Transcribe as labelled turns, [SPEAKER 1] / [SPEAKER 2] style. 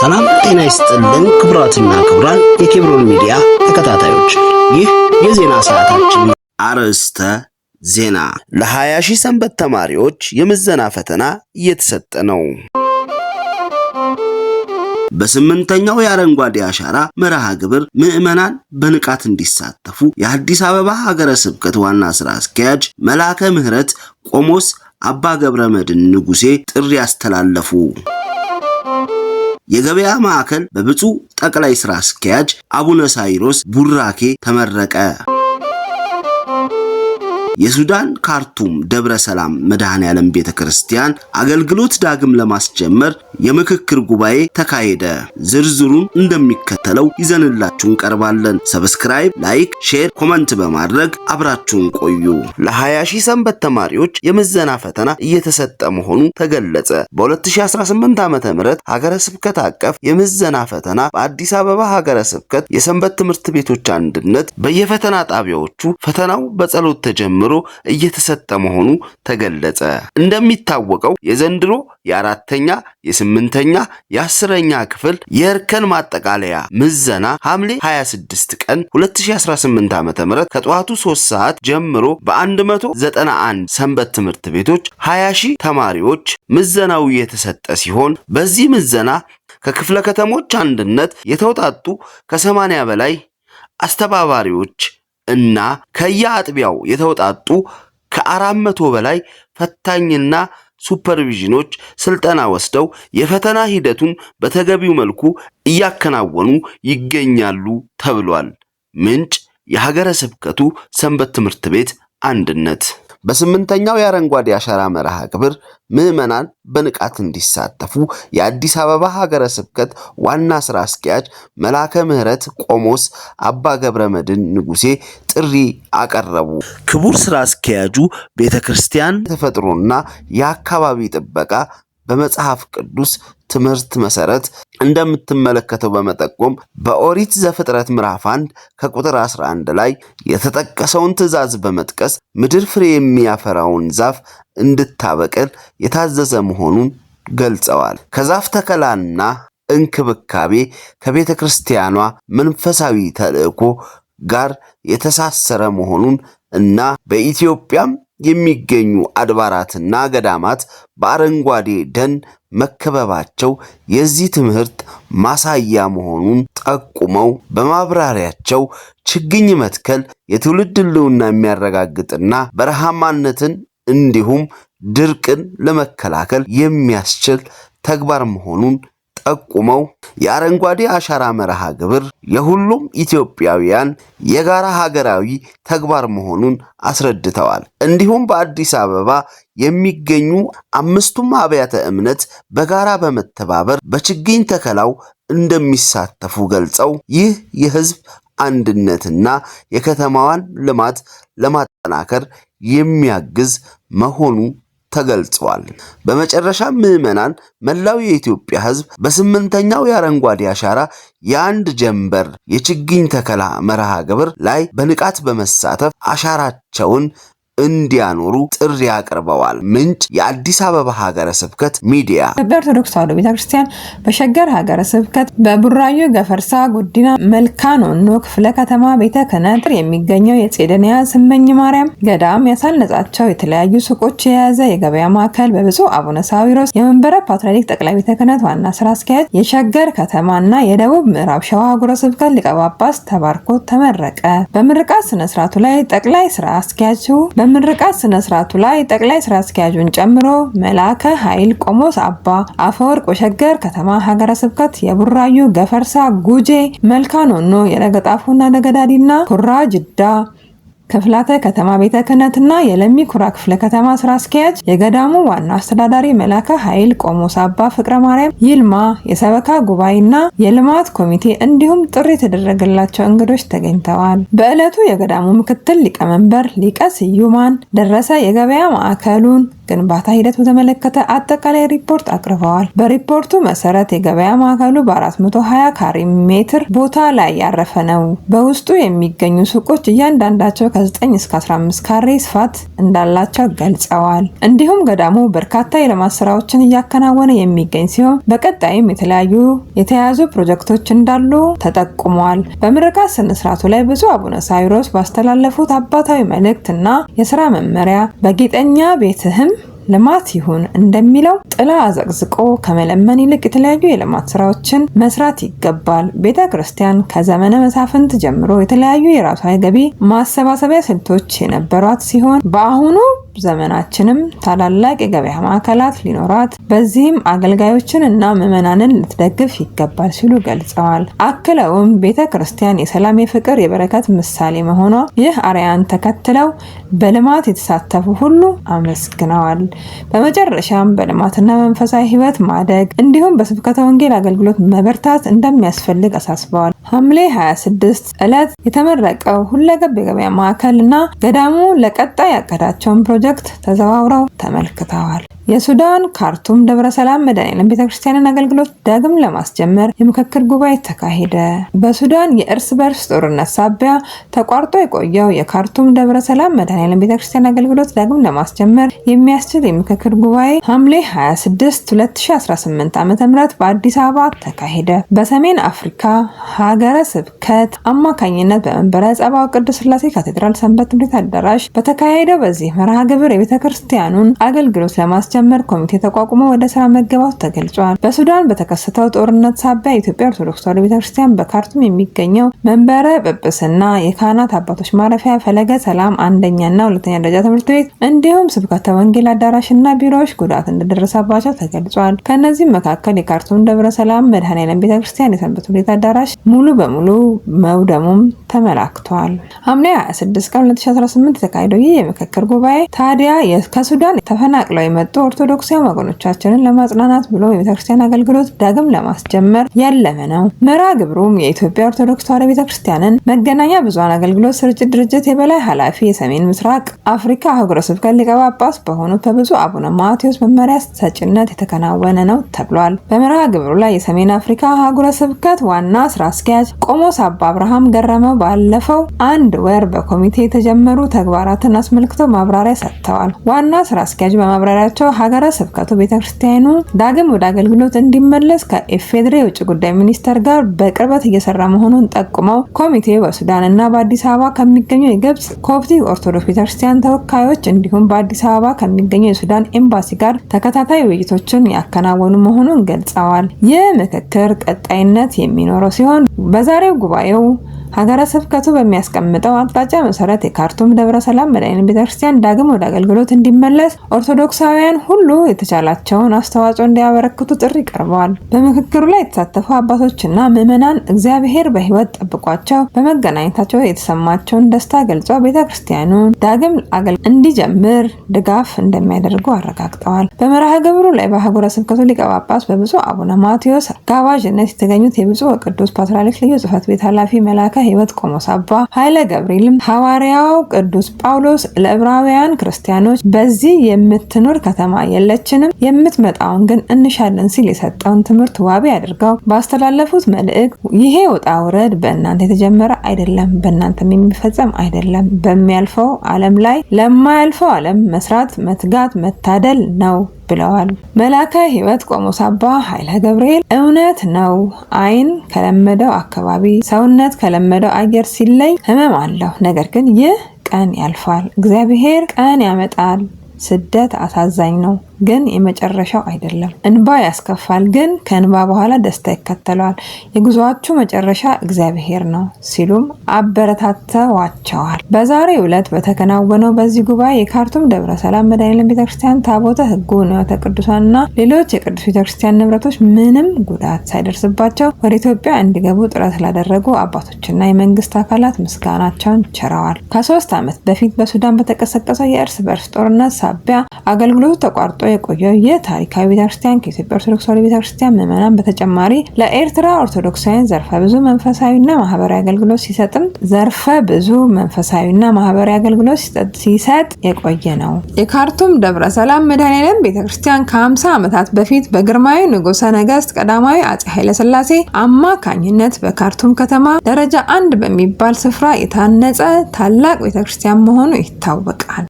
[SPEAKER 1] ሰላም ጤና ይስጥልን ክቡራትና ክቡራን የኬብሮን ሚዲያ ተከታታዮች፣ ይህ የዜና ሰዓታችን አርዕስተ ዜና። ለ20 ሺህ ሰንበት ተማሪዎች የምዘና ፈተና እየተሰጠ ነው። በስምንተኛው የአረንጓዴ አሻራ መርሃ ግብር ምዕመናን በንቃት እንዲሳተፉ የአዲስ አበባ ሀገረ ስብከት ዋና ስራ አስኪያጅ መልአከ ምህረት ቆሞስ አባ ገብረመድህን ንጉሴ ጥሪ ያስተላለፉ። የገበያ ማዕከል በብፁዕ ጠቅላይ ስራ አስኪያጅ አቡነ ሳይሮስ ቡራኬ ተመረቀ። የሱዳን ካርቱም ደብረ ሰላም መድኃኔዓለም ቤተክርስቲያን አገልግሎት ዳግም ለማስጀመር የምክክር ጉባኤ ተካሄደ። ዝርዝሩን እንደሚከተለው ይዘንላችሁ እንቀርባለን። ሰብስክራይብ፣ ላይክ፣ ሼር፣ ኮሜንት በማድረግ አብራችሁን ቆዩ። ለ20 ሺህ ሰንበት ተማሪዎች የምዘና ፈተና እየተሰጠ መሆኑ ተገለጸ። በ2018 ዓ.ም ሀገረ ስብከት አቀፍ የምዘና ፈተና በአዲስ አበባ ሀገረ ስብከት የሰንበት ትምህርት ቤቶች አንድነት በየፈተና ጣቢያዎቹ ፈተናው በጸሎት ተጀምሮ እየተሰጠ መሆኑ ተገለጸ። እንደሚታወቀው የዘንድሮ የ4ኛ፣ የ8ኛ፣ የ10ኛ ክፍል የእርከን ማጠቃለያ ምዘና ሐምሌ 26 ቀን 2018 ዓ.ም ከጠዋቱ 3 ሰዓት ጀምሮ በ191 ሰንበት ትምህርት ቤቶች 20 ሺህ ተማሪዎች ምዘናው የተሰጠ ሲሆን በዚህ ምዘና ከክፍለ ከተሞች አንድነት የተውጣጡ ከ80 በላይ አስተባባሪዎች እና ከየአጥቢያው የተውጣጡ ከ400 በላይ ፈታኝና ሱፐርቪዥኖች ስልጠና ወስደው የፈተና ሂደቱን በተገቢው መልኩ እያከናወኑ ይገኛሉ ተብሏል። ምንጭ የሀገረ ስብከቱ ሰንበት ትምህርት ቤት አንድነት። በስምንተኛው የአረንጓዴ አሻራ መርሃ ግብር ምዕመናን በንቃት እንዲሳተፉ የአዲስ አበባ ሀገረ ስብከት ዋና ስራ አስኪያጅ መልአከ ምህረት ቆሞስ አባ ገብረመድህን ንጉሴ ጥሪ አቀረቡ። ክቡር ስራ አስኪያጁ ቤተክርስቲያን ተፈጥሮና የአካባቢ ጥበቃ በመጽሐፍ ቅዱስ ትምህርት መሰረት እንደምትመለከተው በመጠቆም በኦሪት ዘፍጥረት ምዕራፍ 1 ከቁጥር 11 ላይ የተጠቀሰውን ትእዛዝ በመጥቀስ ምድር ፍሬ የሚያፈራውን ዛፍ እንድታበቅል የታዘዘ መሆኑን ገልጸዋል። ከዛፍ ተከላና እንክብካቤ ከቤተ ክርስቲያኗ መንፈሳዊ ተልእኮ ጋር የተሳሰረ መሆኑን እና በኢትዮጵያም የሚገኙ አድባራትና ገዳማት በአረንጓዴ ደን መከበባቸው የዚህ ትምህርት ማሳያ መሆኑን ጠቁመው በማብራሪያቸው ችግኝ መትከል የትውልድ ሕልውና የሚያረጋግጥና በረሃማነትን እንዲሁም ድርቅን ለመከላከል የሚያስችል ተግባር መሆኑን ጠቁመው የአረንጓዴ አሻራ መርሃ ግብር የሁሉም ኢትዮጵያውያን የጋራ ሀገራዊ ተግባር መሆኑን አስረድተዋል። እንዲሁም በአዲስ አበባ የሚገኙ 5ቱም አብያተ እምነት በጋራ በመተባበር በችግኝ ተከላው እንደሚሳተፉ ገልጸው ይህ የህዝብ አንድነትና የከተማዋን ልማት ለማጠናከር የሚያግዝ መሆኑ ተገልጿል። በመጨረሻ ምዕመናን መላው የኢትዮጵያ ህዝብ በስምንተኛው የአረንጓዴ አሻራ የአንድ ጀንበር የችግኝ ተከላ መርሃ ግብር ላይ በንቃት በመሳተፍ አሻራቸውን እንዲያኖሩ ጥሪ አቅርበዋል። ምንጭ የአዲስ አበባ ሀገረ ስብከት ሚዲያ።
[SPEAKER 2] ኦርቶዶክስ ተዋሕዶ ቤተክርስቲያን በሸገር ሀገረ ስብከት በቡራዩ ገፈርሳ ጉዲና መልካኖኖ ክፍለ ከተማ ቤተ ክህነት የሚገኘው የጼደንያ ስመኝ ማርያም ገዳም ያሳነጻቸው የተለያዩ ሱቆች የያዘ የገበያ ማዕከል በብፁዕ አቡነ ሳዊሮስ የመንበረ ፓትርያርክ ጠቅላይ ቤተ ክህነት ዋና ስራ አስኪያጅ የሸገር ከተማና የደቡብ ምዕራብ ሸዋ ሀገረ ስብከት ሊቀ ጳጳስ ተባርኮ ተመረቀ። በምርቃት ስነ ስርዓቱ ላይ ጠቅላይ ስራ አስኪያጁ በምርቃት ስነ ስርዓቱ ላይ ጠቅላይ ስራ አስኪያጁን ጨምሮ መልአከ ኃይል ቆሞስ አባ አፈወርቅ በሸገር ከተማ ሀገረ ስብከት የቡራዩ ገፈርሳ ጉጄ መልካኖኖ የለገጣፎና ለገዳዲና ኩራ ጅዳ ክፍላተ ከተማ ቤተ ክህነትና የለሚ ኩራ ክፍለ ከተማ ስራ አስኪያጅ የገዳሙ ዋና አስተዳዳሪ መልአከ ኃይል ቆሞስ አባ ፍቅረ ማርያም ይልማ የሰበካ ጉባኤና የልማት ኮሚቴ እንዲሁም ጥሪ የተደረገላቸው እንግዶች ተገኝተዋል። በዕለቱ የገዳሙ ምክትል ሊቀመንበር ሊቀ ስዩማን ደረሰ የገበያ ማዕከሉን ግንባታ ሂደት በተመለከተ አጠቃላይ ሪፖርት አቅርበዋል። በሪፖርቱ መሰረት የገበያ ማዕከሉ በ420 ካሬ ሜትር ቦታ ላይ ያረፈ ነው። በውስጡ የሚገኙ ሱቆች እያንዳንዳቸው ከ9 እስከ 15 ካሬ ስፋት እንዳላቸው ገልጸዋል። እንዲሁም ገዳሙ በርካታ የልማት ስራዎችን እያከናወነ የሚገኝ ሲሆን በቀጣይም የተያዙ ፕሮጀክቶች እንዳሉ ተጠቁሟል። በምረቃት ስነስርዓቱ ላይ ብፁዕ አቡነ ሳዊሮስ ባስተላለፉት አባታዊ መልእክትና የስራ መመሪያ በጌጠኛ ቤትህም ልማት ይሁን እንደሚለው ጥላ አዘቅዝቆ ከመለመን ይልቅ የተለያዩ የልማት ስራዎችን መስራት ይገባል። ቤተ ክርስቲያን ከዘመነ መሳፍንት ጀምሮ የተለያዩ የራሷ የገቢ ማሰባሰቢያ ስልቶች የነበሯት ሲሆን በአሁኑ ዘመናችንም ታላላቅ የገበያ ማዕከላት ሊኖራት፣ በዚህም አገልጋዮችን እና ምዕመናንን ልትደግፍ ይገባል ሲሉ ገልጸዋል። አክለውም ቤተ ክርስቲያን የሰላም፣ የፍቅር፣ የበረከት ምሳሌ መሆኗ ይህ አርያን ተከትለው በልማት የተሳተፉ ሁሉ አመስግነዋል። በመጨረሻም በልማትና መንፈሳዊ ሕይወት ማደግ እንዲሁም በስብከተ ወንጌል አገልግሎት መበርታት እንደሚያስፈልግ አሳስበዋል። ሐምሌ 26 ዕለት የተመረቀው ሁለገብ የገበያ ማዕከልና ገዳሙ ለቀጣይ ያቀዳቸውን ፕሮጀክት ተዘዋውረው ተመልክተዋል። የሱዳን ካርቱም ደብረ ሰላም መድኃኔዓለም ቤተክርስቲያንን አገልግሎት ዳግም ለማስጀመር የምክክር ጉባኤ ተካሄደ። በሱዳን የእርስ በርስ ጦርነት ሳቢያ ተቋርጦ የቆየው የካርቱም ደብረ ሰላም መድኃኔዓለም ቤተክርስቲያን አገልግሎት ዳግም ለማስጀመር የሚያስችል የምክክር ጉባኤ ሐምሌ 26 2018 ዓ.ም በአዲስ አበባ ተካሄደ። በሰሜን አፍሪካ ሀገረ ስብከት አማካኝነት በመንበረ ጸባዖት ቅድስት ሥላሴ ካቴድራል ሰንበት ትምህርት አዳራሽ በተካሄደው በዚህ መርሃ ግብር የቤተክርስቲያኑን አገልግሎት ለማስጀመር ኮሚቴ ተቋቁሞ ወደ ስራ መገባቱ ተገልጿል። በሱዳን በተከሰተው ጦርነት ሳቢያ የኢትዮጵያ ኦርቶዶክስ ተዋሕዶ ቤተክርስቲያን በካርቱም የሚገኘው መንበረ ጵጵስና፣ የካህናት አባቶች ማረፊያ፣ ፈለገ ሰላም አንደኛና ሁለተኛ ደረጃ ትምህርት ቤት እንዲሁም ስብከተ ወንጌል አዳራሽና ቢሮዎች ጉዳት እንደደረሰባቸው ተገልጿል። ከነዚህም መካከል የካርቱም ደብረ ሰላም መድኃኔዓለም ቤተክርስቲያን የሰንበት ትምህርት ዳራሽ ሙሉ በሙሉ መውደሙም ተመላክቷል። ሐምሌ 26 ቀን 2018 የተካሄደው ይህ የምክክር ጉባኤ ታዲያ ከሱዳን ተፈናቅለው የመጡ ኦርቶዶክሳውያን ወገኖቻችንን ለማጽናናት ብሎ የቤተክርስቲያን አገልግሎት ዳግም ለማስጀመር ያለመ ነው። መርሃ ግብሩም የኢትዮጵያ ኦርቶዶክስ ተዋሕዶ ቤተክርስቲያንን መገናኛ ብዙኃን አገልግሎት ስርጭት ድርጅት የበላይ ኃላፊ የሰሜን ምስራቅ አፍሪካ አህጉረ ስብከት ሊቀ ጳጳስ በሆኑት በብፁዕ አቡነ ማቴዎስ መመሪያ ሰጭነት የተከናወነ ነው ተብሏል። በመርሃ ግብሩ ላይ የሰሜን አፍሪካ አህጉረ ስብከት ዋና ስራ አስኪያጅ ቆሞስ አባ አብርሃም ገረመው ባለፈው አንድ ወር በኮሚቴ የተጀመሩ ተግባራትን አስመልክተው ማብራሪያ ሰጥተዋል። ዋና ስራ አስኪያጅ በማብራሪያቸው ሀገረ ስብከቱ ቤተክርስቲያኑ ዳግም ወደ አገልግሎት እንዲመለስ ከኢፌዴሪ የውጭ ጉዳይ ሚኒስቴር ጋር በቅርበት እየሰራ መሆኑን ጠቁመው ኮሚቴው በሱዳን እና በአዲስ አበባ ከሚገኙ የግብጽ ኮፕቲክ ኦርቶዶክስ ቤተክርስቲያን ተወካዮች እንዲሁም በአዲስ አበባ ከሚገኙ የሱዳን ኤምባሲ ጋር ተከታታይ ውይይቶችን ያከናወኑ መሆኑን ገልጸዋል። ይህ ምክክር ቀጣይነት የሚኖረው ሲሆን በዛሬው ጉባኤው ሀገረ ስብከቱ በሚያስቀምጠው አቅጣጫ መሰረት የካርቱም ደብረ ሰላም መድኃኔዓለም ቤተክርስቲያን ዳግም ወደ አገልግሎት እንዲመለስ ኦርቶዶክሳውያን ሁሉ የተቻላቸውን አስተዋጽኦ እንዲያበረክቱ ጥሪ ቀርበዋል። በምክክሩ ላይ የተሳተፉ አባቶችና ምዕመናን እግዚአብሔር በሕይወት ጠብቋቸው በመገናኘታቸው የተሰማቸውን ደስታ ገልጸው ቤተክርስቲያኑን ዳግም አገልግሎት እንዲጀምር ድጋፍ እንደሚያደርጉ አረጋግጠዋል። በመርሃ ግብሩ ላይ በአህጉረ ስብከቱ ሊቀ ጳጳስ በብፁዕ አቡነ ማቴዎስ ጋባዥነት የተገኙት የብፁዕ ወቅዱስ ፓትርያርክ ልዩ ጽሕፈት ቤት ኃላፊ መላከ ሕይወት ቆሞስ አባ ኃይለ ገብርኤልም ሐዋርያው ቅዱስ ጳውሎስ ለዕብራውያን ክርስቲያኖች በዚህ የምትኖር ከተማ የለችንም የምትመጣውን ግን እንሻለን ሲል የሰጠውን ትምህርት ዋቢ አድርገው ባስተላለፉት መልእክት ይሄ ውጣ ውረድ በእናንተ የተጀመረ አይደለም፣ በእናንተም የሚፈጸም አይደለም። በሚያልፈው ዓለም ላይ ለማያልፈው ዓለም መስራት፣ መትጋት፣ መታደል ነው ብለዋል። መላከ ሕይወት ቆሞስ አባ ኃይለ ገብርኤል እውነት ነው። ዓይን ከለመደው አካባቢ፣ ሰውነት ከለመደው አየር ሲለይ ሕመም አለው። ነገር ግን ይህ ቀን ያልፋል። እግዚአብሔር ቀን ያመጣል። ስደት አሳዛኝ ነው፣ ግን የመጨረሻው አይደለም። እንባ ያስከፋል፣ ግን ከእንባ በኋላ ደስታ ይከተለዋል። የጉዟችሁ መጨረሻ እግዚአብሔር ነው ሲሉም አበረታተዋቸዋል። በዛሬው ዕለት በተከናወነው በዚህ ጉባኤ የካርቱም ደብረ ሰላም መድኃኔዓለም ቤተክርስቲያን ታቦተ ሕጉ፣ ንዋያተ ቅዱሳንና ሌሎች የቅዱስ ቤተክርስቲያን ንብረቶች ምንም ጉዳት ሳይደርስባቸው ወደ ኢትዮጵያ እንዲገቡ ጥረት ላደረጉ አባቶችና የመንግስት አካላት ምስጋናቸውን ቸረዋል። ከ3 ዓመት በፊት በሱዳን በተቀሰቀሰው የእርስ በርስ ጦርነት ሳቢያ አገልግሎቱ ተቋርጦ የቆየው ይህ ታሪካዊ ቤተክርስቲያን ከኢትዮጵያ ኦርቶዶክስ ተዋሕዶ ቤተክርስቲያን ምዕመናን በተጨማሪ ለኤርትራ ኦርቶዶክሳውያን ዘርፈ ብዙ መንፈሳዊና ማህበራዊ አገልግሎት ሲሰጥ የቆየ ነው። የካርቱም ደብረ ሰላም መድኃኔዓለም ቤተክርስቲያን ከ50 ዓመታት በፊት በግርማዊ ንጉሠ ነገሥት ቀዳማዊ አፄ ኃይለ ሥላሴ አማካኝነት በካርቱም ከተማ ደረጃ 1 በሚባል ስፍራ የታነጸ ታላቅ ቤተክርስቲያን መሆኑ ይታወቃል።